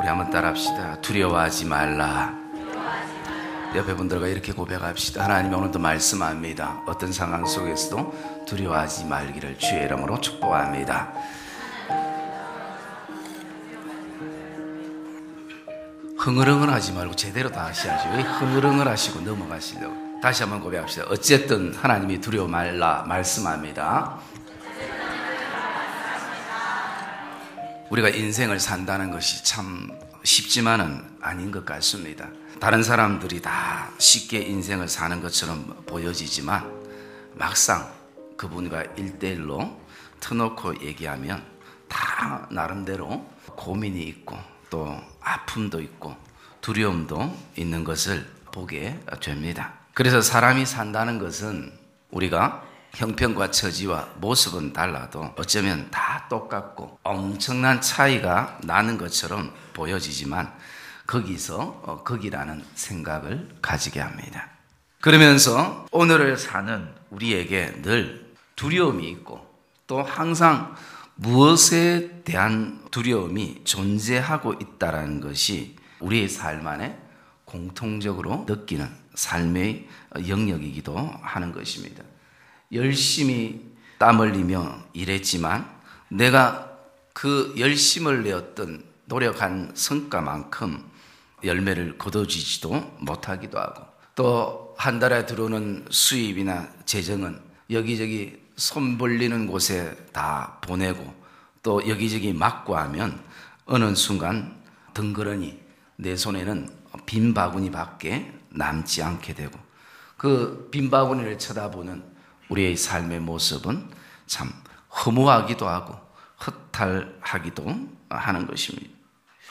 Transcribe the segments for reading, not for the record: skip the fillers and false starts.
우리 한번 따라합시다. 두려워하지 말라. 옆에 분들과 이렇게 고백합시다. 하나님이 오늘도 말씀합니다. 어떤 상황 속에서도 두려워하지 말기를 주의 이름으로 축복합니다. 흥얼흥얼 하지 말고 제대로 다 하셔야죠. 왜 흥얼흥얼 하시고 넘어가시려고. 다시 한번 고백합시다. 어쨌든 하나님이 두려워 말라 말씀합니다. 우리가 인생을 산다는 것이 참 쉽지만은 아닌 것 같습니다. 다른 사람들이 다 쉽게 인생을 사는 것처럼 보여지지만 막상 그분과 1대1로 터놓고 얘기하면 다 나름대로 고민이 있고 또 아픔도 있고 두려움도 있는 것을 보게 됩니다. 그래서 사람이 산다는 것은 우리가 형편과 처지와 모습은 달라도 어쩌면 다 똑같고 엄청난 차이가 나는 것처럼 보여지지만 거기서 거기라는 생각을 가지게 합니다. 그러면서 오늘을 사는 우리에게 늘 두려움이 있고 또 항상 무엇에 대한 두려움이 존재하고 있다는 것이 우리의 삶 안에 공통적으로 느끼는 삶의 영역이기도 하는 것입니다. 열심히 땀 흘리며 일했지만 내가 그 열심을 내었던 노력한 성과만큼 열매를 거둬주지도 못하기도 하고 또 한 달에 들어오는 수입이나 재정은 여기저기 손 벌리는 곳에 다 보내고 또 여기저기 맡고 하면 어느 순간 덩그러니 내 손에는 빈 바구니밖에 남지 않게 되고 그 빈 바구니를 쳐다보는 우리의 삶의 모습은 참 허무하기도 하고 허탈하기도 하는 것입니다.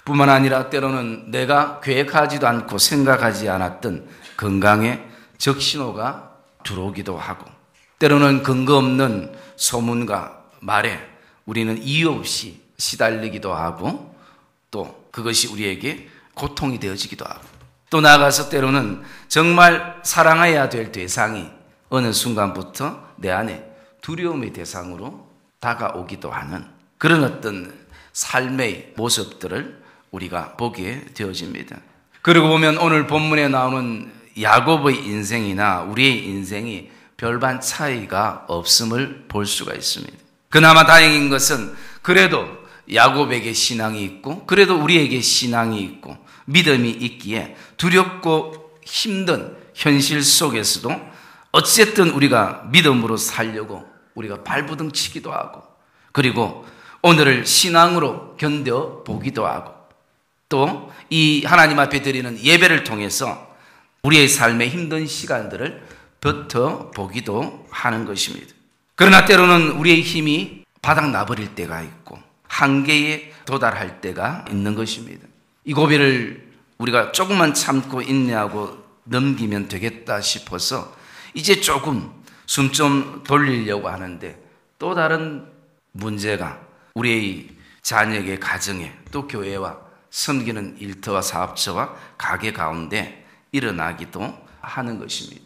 뿐만 아니라 때로는 내가 계획하지도 않고 생각하지 않았던 건강에 적신호가 들어오기도 하고 때로는 근거 없는 소문과 말에 우리는 이유 없이 시달리기도 하고 또 그것이 우리에게 고통이 되어지기도 하고 또 나아가서 때로는 정말 사랑해야 될 대상이 어느 순간부터 내 안에 두려움의 대상으로 다가오기도 하는 그런 어떤 삶의 모습들을 우리가 보게 되어집니다. 그러고 보면 오늘 본문에 나오는 야곱의 인생이나 우리의 인생이 별반 차이가 없음을 볼 수가 있습니다. 그나마 다행인 것은 그래도 야곱에게 신앙이 있고 그래도 우리에게 신앙이 있고 믿음이 있기에 두렵고 힘든 현실 속에서도 어쨌든 우리가 믿음으로 살려고 우리가 발부둥치기도 하고 그리고 오늘을 신앙으로 견뎌보기도 하고 또 이 하나님 앞에 드리는 예배를 통해서 우리의 삶의 힘든 시간들을 버텨보기도 하는 것입니다. 그러나 때로는 우리의 힘이 바닥나버릴 때가 있고 한계에 도달할 때가 있는 것입니다. 이 고비를 우리가 조금만 참고 인내하고 넘기면 되겠다 싶어서 이제 조금 숨 좀 돌리려고 하는데 또 다른 문제가 우리의 자녀에게 가정에 또 교회와 섬기는 일터와 사업처와 가게 가운데 일어나기도 하는 것입니다.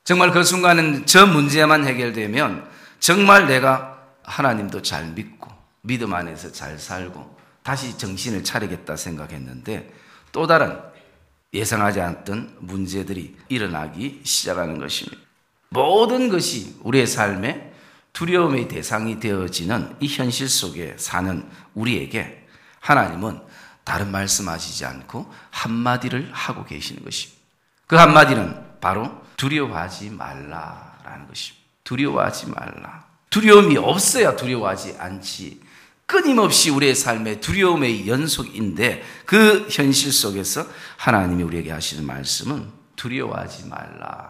정말 그 순간은 저 문제만 해결되면 정말 내가 하나님도 잘 믿고 믿음 안에서 잘 살고 다시 정신을 차리겠다 생각했는데 또 다른 예상하지 않았던 문제들이 일어나기 시작하는 것입니다. 모든 것이 우리의 삶에 두려움의 대상이 되어지는 이 현실 속에 사는 우리에게 하나님은 다른 말씀하시지 않고 한마디를 하고 계시는 것입니다. 그 한마디는 바로 두려워하지 말라라는 것입니다. 두려워하지 말라. 두려움이 없어야 두려워하지 않지. 끊임없이 우리의 삶의 두려움의 연속인데 그 현실 속에서 하나님이 우리에게 하시는 말씀은 두려워하지 말라.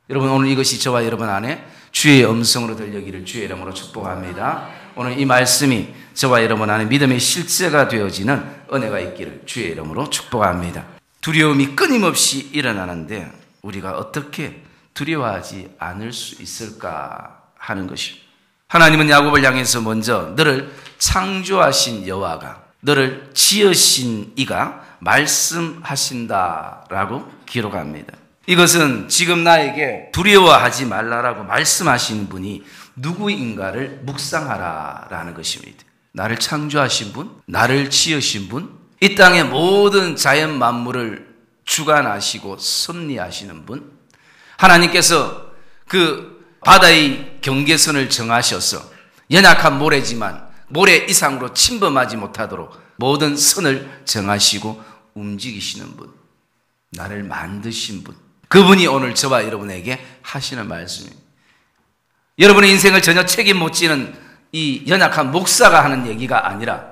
여러분 오늘 이것이 저와 여러분 안에 주의 음성으로 들려기를 주의 이름으로 축복합니다. 오늘 이 말씀이 저와 여러분 안에 믿음의 실제가 되어지는 은혜가 있기를 주의 이름으로 축복합니다. 두려움이 끊임없이 일어나는데 우리가 어떻게 두려워하지 않을 수 있을까 하는 것입니다. 하나님은 야곱을 향해서 먼저 너를 창조하신 여호와가 너를 지으신 이가 말씀하신다라고 기록합니다. 이것은 지금 나에게 두려워하지 말라라고 말씀하신 분이 누구인가를 묵상하라라는 것입니다. 나를 창조하신 분, 나를 지으신 분, 이 땅의 모든 자연 만물을 주관하시고 섭리하시는 분, 하나님께서 그 바다의 경계선을 정하셔서 연약한 모래지만 모래 이상으로 침범하지 못하도록 모든 선을 정하시고 움직이시는 분, 나를 만드신 분, 그분이 오늘 저와 여러분에게 하시는 말씀입니다. 여러분의 인생을 전혀 책임 못 지는 이 연약한 목사가 하는 얘기가 아니라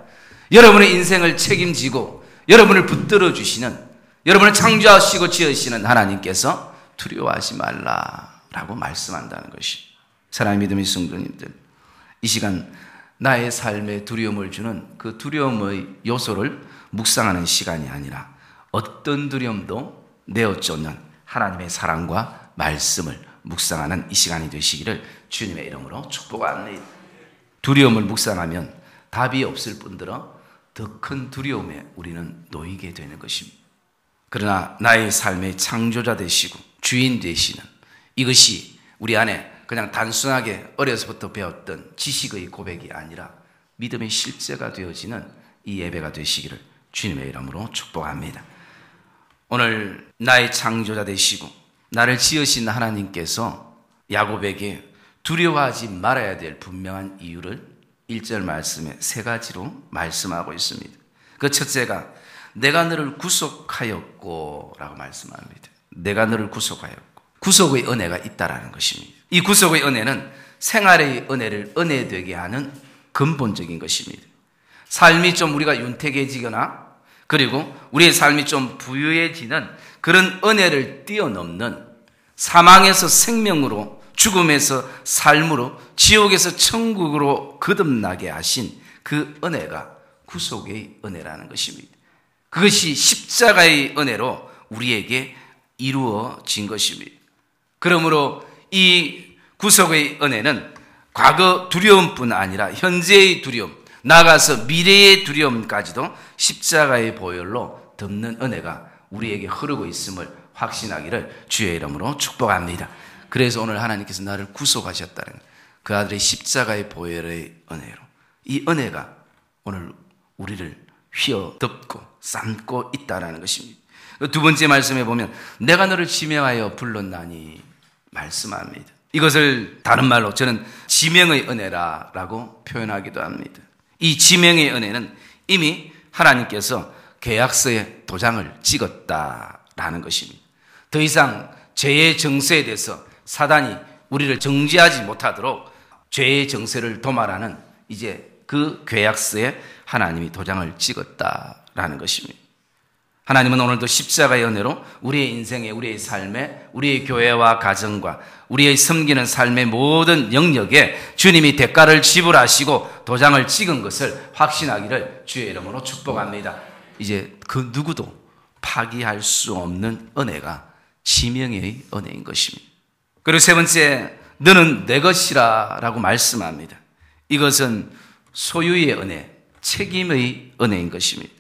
여러분의 인생을 책임지고 여러분을 붙들어 주시는, 여러분을 창조하시고 지으시는 하나님께서 두려워하지 말라라고 말씀한다는 것이, 사랑의 믿음의 성도님들, 이 시간 나의 삶에 두려움을 주는 그 두려움의 요소를 묵상하는 시간이 아니라 어떤 두려움도 내어쫓는 하나님의 사랑과 말씀을 묵상하는 이 시간이 되시기를 주님의 이름으로 축복합니다. 두려움을 묵상하면 답이 없을 뿐더러 더 큰 두려움에 우리는 놓이게 되는 것입니다. 그러나 나의 삶의 창조자 되시고 주인 되시는 이것이 우리 안에 그냥 단순하게 어려서부터 배웠던 지식의 고백이 아니라 믿음의 실제가 되어지는 이 예배가 되시기를 주님의 이름으로 축복합니다. 오늘 나의 창조자 되시고 나를 지으신 하나님께서 야곱에게 두려워하지 말아야 될 분명한 이유를 1절 말씀에 3가지로 말씀하고 있습니다. 그 첫째가 내가 너를 구속하였고 라고 말씀합니다. 내가 너를 구속하였고, 구속의 은혜가 있다라는 것입니다. 이 구속의 은혜는 생활의 은혜를 은혜되게 하는 근본적인 것입니다. 삶이 좀 우리가 윤택해지거나 그리고 우리의 삶이 좀 부유해지는 그런 은혜를 뛰어넘는, 사망에서 생명으로, 죽음에서 삶으로, 지옥에서 천국으로 거듭나게 하신 그 은혜가 구속의 은혜라는 것입니다. 그것이 십자가의 은혜로 우리에게 이루어진 것입니다. 그러므로 이 구속의 은혜는 과거 두려움뿐 아니라 현재의 두려움, 나아가서 미래의 두려움까지도 십자가의 보혈로 덮는 은혜가 우리에게 흐르고 있음을 확신하기를 주의 이름으로 축복합니다. 그래서 오늘 하나님께서 나를 구속하셨다는 그 아들의 십자가의 보혈의 은혜로, 이 은혜가 오늘 우리를 휘어덮고 삶고 있다는 것입니다. 두 번째 말씀에 보면 내가 너를 지명하여 불렀나니 말씀합니다. 이것을 다른 말로 저는 지명의 은혜라고 표현하기도 합니다. 이 지명의 은혜는 이미 하나님께서 계약서에 도장을 찍었다라는 것입니다. 더 이상 죄의 정세에 대해서 사단이 우리를 정죄하지 못하도록 죄의 정세를 도말하는 이제 그 계약서에 하나님이 도장을 찍었다라는 것입니다. 하나님은 오늘도 십자가의 은혜로 우리의 인생에, 우리의 삶에, 우리의 교회와 가정과 우리의 섬기는 삶의 모든 영역에 주님이 대가를 지불하시고 도장을 찍은 것을 확신하기를 주의 이름으로 축복합니다. 이제 그 누구도 파기할 수 없는 은혜가 지명의 은혜인 것입니다. 그리고 세 번째, 너는 내 것이라 라고 말씀합니다. 이것은 소유의 은혜, 책임의 은혜인 것입니다.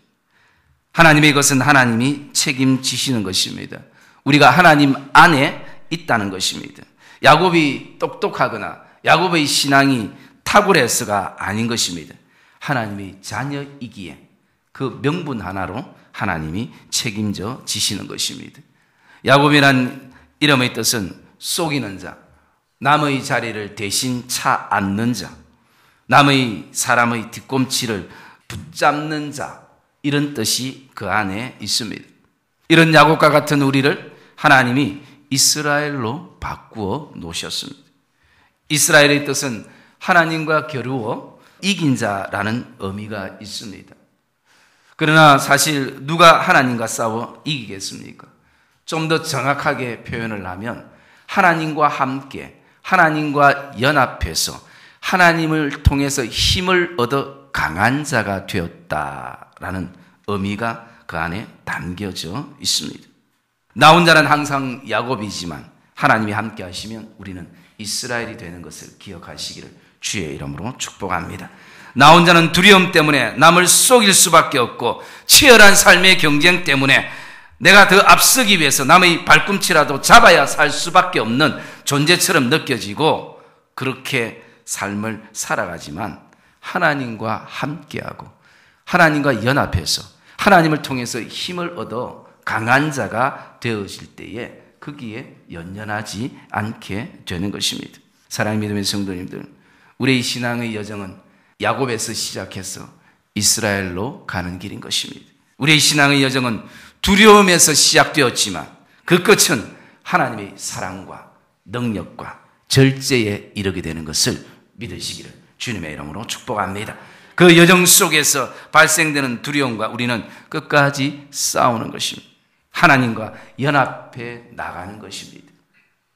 하나님의 것은 하나님이 책임지시는 것입니다. 우리가 하나님 안에 있다는 것입니다. 야곱이 똑똑하거나 야곱의 신앙이 탁월해서가 아닌 것입니다. 하나님의 자녀이기에 그 명분 하나로 하나님이 책임져 지시는 것입니다. 야곱이란 이름의 뜻은 속이는 자, 남의 자리를 대신 차 앉는 자, 남의 사람의 뒤꿈치를 붙잡는 자, 이런 뜻이 그 안에 있습니다. 이런 야곱과 같은 우리를 하나님이 이스라엘로 바꾸어 놓으셨습니다. 이스라엘의 뜻은 하나님과 겨루어 이긴 자라는 의미가 있습니다. 그러나 사실 누가 하나님과 싸워 이기겠습니까? 좀 더 정확하게 표현을 하면 하나님과 함께, 하나님과 연합해서 하나님을 통해서 힘을 얻어 강한 자가 되었다라는 의미가 그 안에 담겨져 있습니다. 나 혼자는 항상 야곱이지만 하나님이 함께 하시면 우리는 이스라엘이 되는 것을 기억하시기를 주의 이름으로 축복합니다. 나 혼자는 두려움 때문에 남을 속일 수밖에 없고 치열한 삶의 경쟁 때문에 내가 더 앞서기 위해서 남의 발꿈치라도 잡아야 살 수밖에 없는 존재처럼 느껴지고 그렇게 삶을 살아가지만 하나님과 함께하고 하나님과 연합해서 하나님을 통해서 힘을 얻어 강한 자가 되어질 때에 거기에 연연하지 않게 되는 것입니다. 사랑하는 믿음의 성도님들, 우리의 신앙의 여정은 야곱에서 시작해서 이스라엘로 가는 길인 것입니다. 우리의 신앙의 여정은 두려움에서 시작되었지만 그 끝은 하나님의 사랑과 능력과 절제에 이르게 되는 것을 믿으시기를 주님의 이름으로 축복합니다. 그 여정 속에서 발생되는 두려움과 우리는 끝까지 싸우는 것입니다. 하나님과 연합해 나가는 것입니다.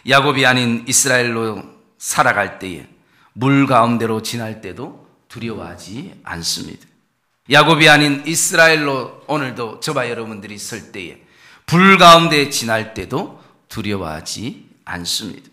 야곱이 아닌 이스라엘로 살아갈 때에 물 가운데로 지날 때도 두려워하지 않습니다. 야곱이 아닌 이스라엘로 오늘도 저와 여러분들이 설 때에 불 가운데 지날 때도 두려워하지 않습니다.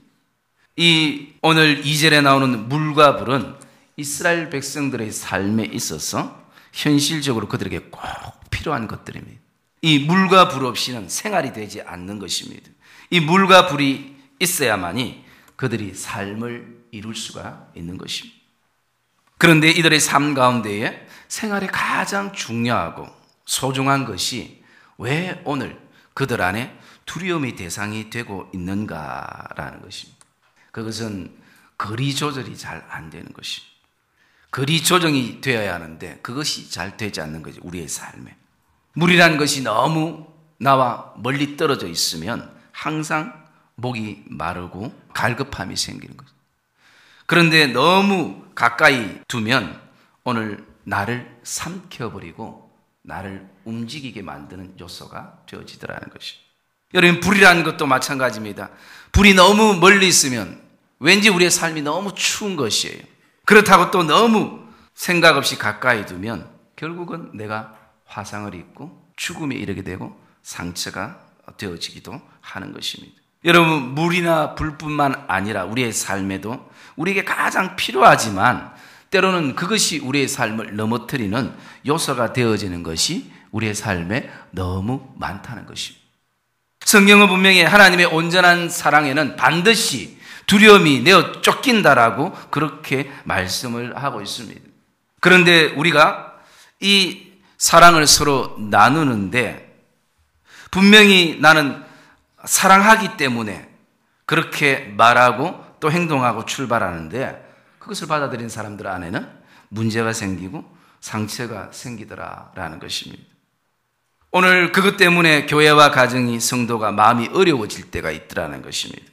이 오늘 2절에 나오는 물과 불은 이스라엘 백성들의 삶에 있어서 현실적으로 그들에게 꼭 필요한 것들입니다. 이 물과 불 없이는 생활이 되지 않는 것입니다. 이 물과 불이 있어야만이 그들이 삶을 이룰 수가 있는 것입니다. 그런데 이들의 삶 가운데에 생활에 가장 중요하고 소중한 것이 왜 오늘 그들 안에 두려움의 대상이 되고 있는가라는 것입니다. 그것은 거리 조절이 잘 안 되는 것입니다. 거리 조정이 되어야 하는데 그것이 잘 되지 않는 거죠. 우리의 삶에. 물이라는 것이 너무 나와 멀리 떨어져 있으면 항상 목이 마르고 갈급함이 생기는 거죠. 그런데 너무 가까이 두면 오늘 나를 삼켜버리고 나를 움직이게 만드는 요소가 되어지더라는 것이죠. 여러분, 불이라는 것도 마찬가지입니다. 불이 너무 멀리 있으면 왠지 우리의 삶이 너무 추운 것이에요. 그렇다고 또 너무 생각 없이 가까이 두면 결국은 내가 화상을 입고 죽음에 이르게 되고 상처가 되어지기도 하는 것입니다. 여러분, 물이나 불뿐만 아니라 우리의 삶에도 우리에게 가장 필요하지만 때로는 그것이 우리의 삶을 넘어뜨리는 요소가 되어지는 것이 우리의 삶에 너무 많다는 것입니다. 성경은 분명히 하나님의 온전한 사랑에는 반드시 두려움이 내어 쫓긴다라고 그렇게 말씀을 하고 있습니다. 그런데 우리가 이 사랑을 서로 나누는데 분명히 나는 사랑하기 때문에 그렇게 말하고 또 행동하고 출발하는데 그것을 받아들인 사람들 안에는 문제가 생기고 상처가 생기더라라는 것입니다. 오늘 그것 때문에 교회와 가정이 성도가 마음이 어려워질 때가 있더라는 것입니다.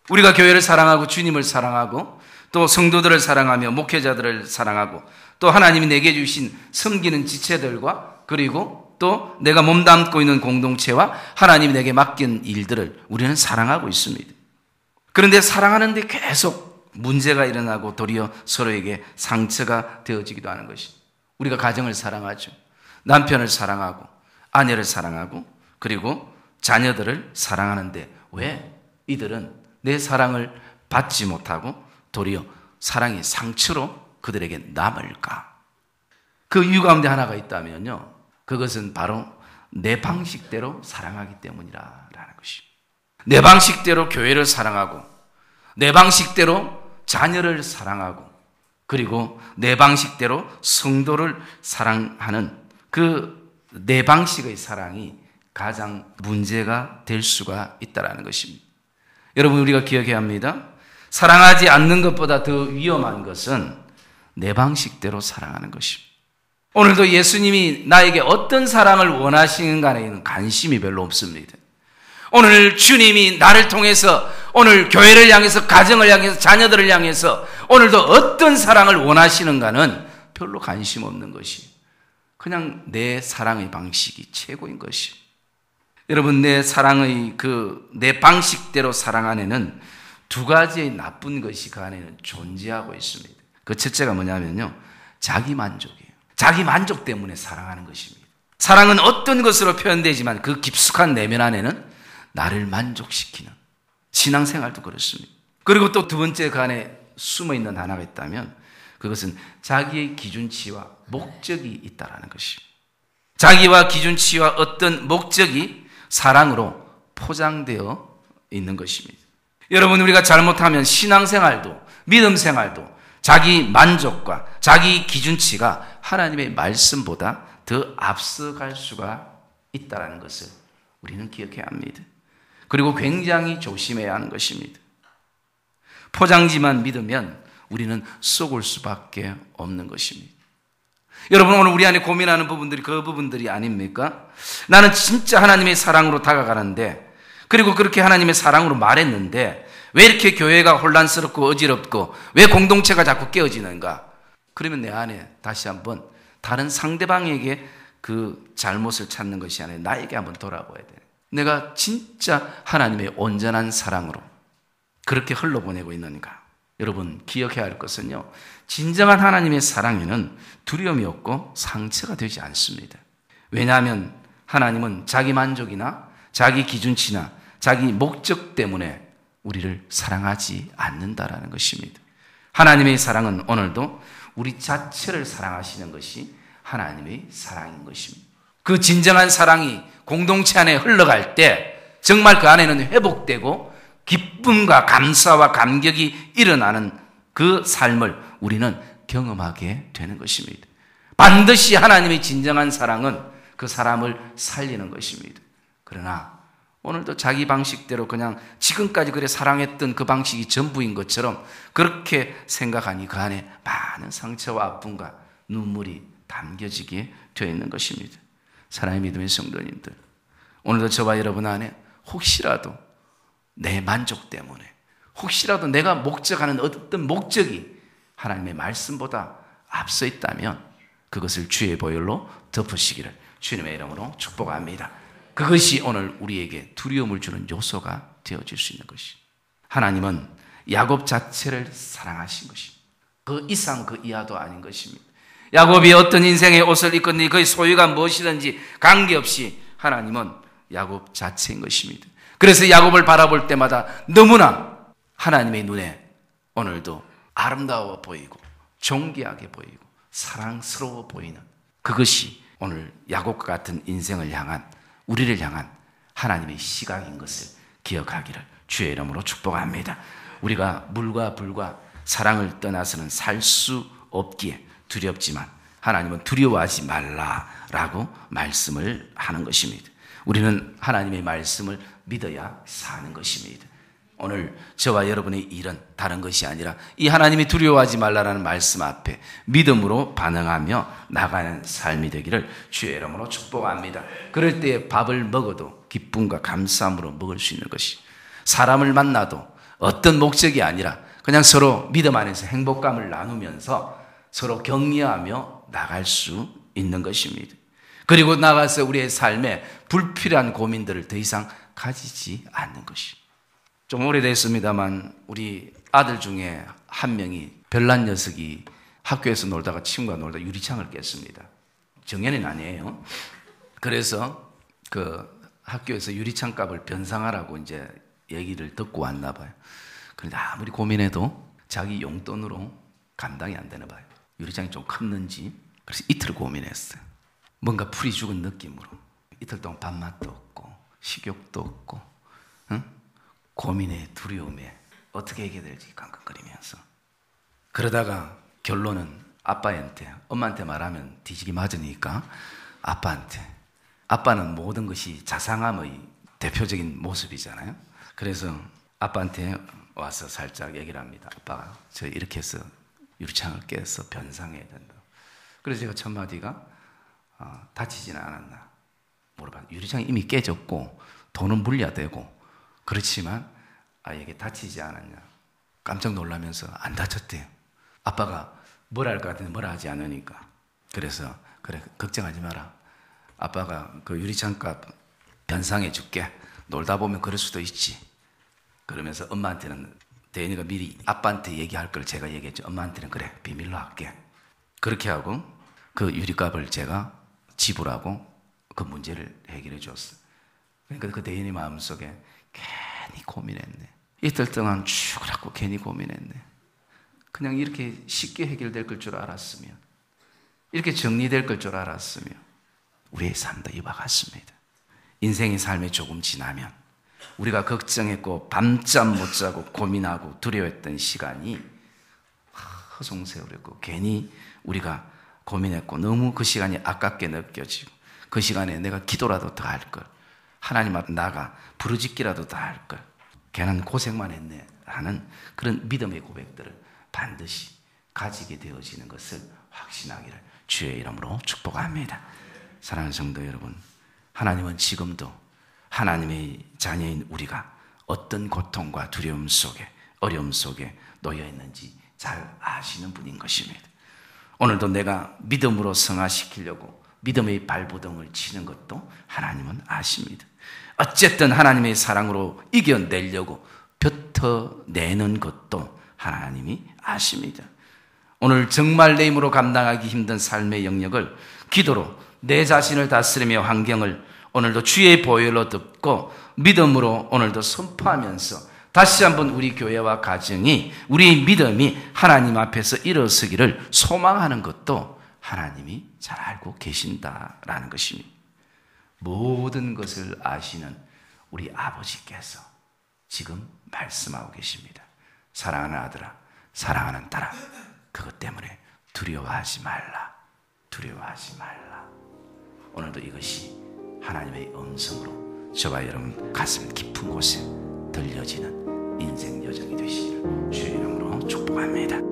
우리가 교회를 사랑하고 주님을 사랑하고 또 성도들을 사랑하며 목회자들을 사랑하고 또 하나님이 내게 주신 섬기는 지체들과 그리고 또 내가 몸담고 있는 공동체와 하나님이 내게 맡긴 일들을 우리는 사랑하고 있습니다. 그런데 사랑하는데 계속 문제가 일어나고 도리어 서로에게 상처가 되어지기도 하는 것입니다. 우리가 가정을 사랑하죠. 남편을 사랑하고 아내를 사랑하고 그리고 자녀들을 사랑하는데 왜 이들은 내 사랑을 받지 못하고 도리어 사랑이 상처로 그들에게 남을까? 그 이유 가운데 하나가 있다면요, 그것은 바로 내 방식대로 사랑하기 때문이라는 것입니다. 내 방식대로 교회를 사랑하고 내 방식대로 자녀를 사랑하고 그리고 내 방식대로 성도를 사랑하는 그 내 방식의 사랑이 가장 문제가 될 수가 있다는 것입니다. 여러분, 우리가 기억해야 합니다. 사랑하지 않는 것보다 더 위험한 것은 내 방식대로 사랑하는 것입니다. 오늘도 예수님이 나에게 어떤 사랑을 원하시는가에는 관심이 별로 없습니다. 오늘 주님이 나를 통해서 오늘 교회를 향해서 가정을 향해서 자녀들을 향해서 오늘도 어떤 사랑을 원하시는가는 별로 관심 없는 것이 그냥 내 사랑의 방식이 최고인 것이. 여러분, 내 사랑의 내 방식대로 사랑 안에는 두 가지의 나쁜 것이 그 안에는 존재하고 있습니다. 그 첫째가 뭐냐면요, 자기 만족이에요. 자기 만족 때문에 사랑하는 것입니다. 사랑은 어떤 것으로 표현되지만 그 깊숙한 내면 안에는 나를 만족시키는 신앙생활도 그렇습니다. 그리고 또 두 번째 그 안에 숨어있는 하나가 있다면 그것은 자기의 기준치와 목적이 있다는 것입니다. 자기와 기준치와 어떤 목적이 사랑으로 포장되어 있는 것입니다. 여러분, 우리가 잘못하면 신앙생활도 믿음생활도 자기 만족과 자기 기준치가 하나님의 말씀보다 더 앞서갈 수가 있다는 것을 우리는 기억해야 합니다. 그리고 굉장히 조심해야 하는 것입니다. 포장지만 믿으면 우리는 속을 수밖에 없는 것입니다. 여러분, 오늘 우리 안에 고민하는 부분들이 그 부분들이 아닙니까? 나는 진짜 하나님의 사랑으로 다가가는데, 그리고 그렇게 하나님의 사랑으로 말했는데 왜 이렇게 교회가 혼란스럽고 어지럽고 왜 공동체가 자꾸 깨어지는가? 그러면 내 안에 다시 한번 다른 상대방에게 그 잘못을 찾는 것이 아니라 나에게 한번 돌아봐야 돼. 내가 진짜 하나님의 온전한 사랑으로 그렇게 흘러보내고 있는가? 여러분, 기억해야 할 것은요, 진정한 하나님의 사랑에는 두려움이 없고 상처가 되지 않습니다. 왜냐하면 하나님은 자기 만족이나 자기 기준치나 자기 목적 때문에 우리를 사랑하지 않는다라는 것입니다. 하나님의 사랑은 오늘도 우리 자체를 사랑하시는 것이 하나님의 사랑인 것입니다. 그 진정한 사랑이 공동체 안에 흘러갈 때 정말 그 안에는 회복되고 기쁨과 감사와 감격이 일어나는 그 삶을 우리는 경험하게 되는 것입니다. 반드시 하나님의 진정한 사랑은 그 사람을 살리는 것입니다. 그러나 오늘도 자기 방식대로 그냥 지금까지 그래 사랑했던 그 방식이 전부인 것처럼 그렇게 생각하니 그 안에 많은 상처와 아픔과 눈물이 담겨지게 되어 있는 것입니다. 사랑의 믿음의 성도님들, 오늘도 저와 여러분 안에 혹시라도 내 만족 때문에, 혹시라도 내가 목적하는 어떤 목적이 하나님의 말씀보다 앞서 있다면 그것을 주의 보혈로 덮으시기를 주님의 이름으로 축복합니다. 그것이 오늘 우리에게 두려움을 주는 요소가 되어질 수 있는 것이, 하나님은 야곱 자체를 사랑하신 것입니다. 그 이상 그 이하도 아닌 것입니다. 야곱이 어떤 인생의 옷을 입건지 그의 소유가 무엇이든지 관계없이 하나님은 야곱 자체인 것입니다. 그래서 야곱을 바라볼 때마다 너무나 하나님의 눈에 오늘도 아름다워 보이고 존귀하게 보이고 사랑스러워 보이는 그것이 오늘 야곱과 같은 인생을 향한, 우리를 향한 하나님의 시각인 것을 기억하기를 주의 이름으로 축복합니다. 우리가 물과 불과 사랑을 떠나서는 살 수 없기에 두렵지만 하나님은 두려워하지 말라라고 말씀을 하는 것입니다. 우리는 하나님의 말씀을 믿어야 사는 것입니다. 오늘 저와 여러분의 일은 다른 것이 아니라 이 하나님이 두려워하지 말라라는 말씀 앞에 믿음으로 반응하며 나가는 삶이 되기를 주의 이름으로 축복합니다. 그럴 때 밥을 먹어도 기쁨과 감사함으로 먹을 수 있는 것이, 사람을 만나도 어떤 목적이 아니라 그냥 서로 믿음 안에서 행복감을 나누면서 서로 격려하며 나갈 수 있는 것입니다. 그리고 나가서 우리의 삶에 불필요한 고민들을 더 이상 가지지 않는 것이. 좀 오래됐습니다만 우리 아들 중에 한 명이, 별난 녀석이 학교에서 놀다가 친구가 놀다 유리창을 깼습니다. 정연이는 아니에요. 그래서 그 학교에서 유리창 값을 변상하라고 이제 얘기를 듣고 왔나 봐요. 그런데 아무리 고민해도 자기 용돈으로 감당이 안 되나 봐요. 유리창이 좀 컸는지. 그래서 이틀 고민했어요. 뭔가 풀이 죽은 느낌으로. 이틀 동안 밥맛도 없고 식욕도 없고, 응? 고민에 두려움에 어떻게 해야 될지 깜깜거리면서. 그러다가 결론은 아빠한테, 엄마한테 말하면 뒤지기 맞으니까 아빠한테. 아빠는 모든 것이 자상함의 대표적인 모습이잖아요. 그래서 아빠한테 와서 살짝 얘기를 합니다. 아빠가 저 이렇게 해서 유리창을 깨서 변상해야 된다. 그래서 제가 첫 마디가 다치지는 않았나 물어봤어요. 유리창이 이미 깨졌고 돈은 물려되고 그렇지만 아이에게 다치지 않았냐. 깜짝 놀라면서 안 다쳤대요. 아빠가 뭐라 할 것 같은데 뭐라 하지 않으니까. 그래서 그래, 걱정하지 마라. 아빠가 그 유리창 값 변상해 줄게. 놀다 보면 그럴 수도 있지. 그러면서 엄마한테는, 대현이가 미리 아빠한테 얘기할 걸 제가 얘기했죠. 엄마한테는 그래, 비밀로 할게. 그렇게 하고 그 유리값을 제가 지불하고 그 문제를 해결해 줬어요. 그러니까 그 대현이 마음속에 괜히 고민했네. 이틀 동안 죽으라고 괜히 고민했네. 그냥 이렇게 쉽게 해결될 걸 줄 알았으면, 이렇게 정리될 걸 줄 알았으면 우리의 삶도 이와 같습니다. 인생의 삶이 조금 지나면 우리가 걱정했고 밤잠 못 자고 고민하고 두려워했던 시간이 허송세월했고 괜히 우리가 고민했고 너무 그 시간이 아깝게 느껴지고 그 시간에 내가 기도라도 더 할 걸, 하나님 앞 나가 부르짖기라도 더 할 걸, 걔는 고생만 했네 하는 그런 믿음의 고백들을 반드시 가지게 되어지는 것을 확신하기를 주의 이름으로 축복합니다. 사랑하는 성도 여러분, 하나님은 지금도 하나님의 자녀인 우리가 어떤 고통과 두려움 속에, 어려움 속에 놓여 있는지 잘 아시는 분인 것입니다. 오늘도 내가 믿음으로 성화시키려고 믿음의 발버둥을 치는 것도 하나님은 아십니다. 어쨌든 하나님의 사랑으로 이겨내려고 뱉어내는 것도 하나님이 아십니다. 오늘 정말 내 힘으로 감당하기 힘든 삶의 영역을 기도로 내 자신을 다스리며 환경을 오늘도 주의 보혈로 덮고 믿음으로 오늘도 선포하면서 다시 한번 우리 교회와 가정이, 우리의 믿음이 하나님 앞에서 일어서기를 소망하는 것도 하나님이 잘 알고 계신다라는 것입니다. 모든 것을 아시는 우리 아버지께서 지금 말씀하고 계십니다. 사랑하는 아들아, 사랑하는 딸아, 그것 때문에 두려워하지 말라, 두려워하지 말라. 오늘도 이것이 하나님의 음성으로 저와 여러분 가슴 깊은 곳에 들려지는 인생 여정이 되시기를 주의 이름으로 축복합니다.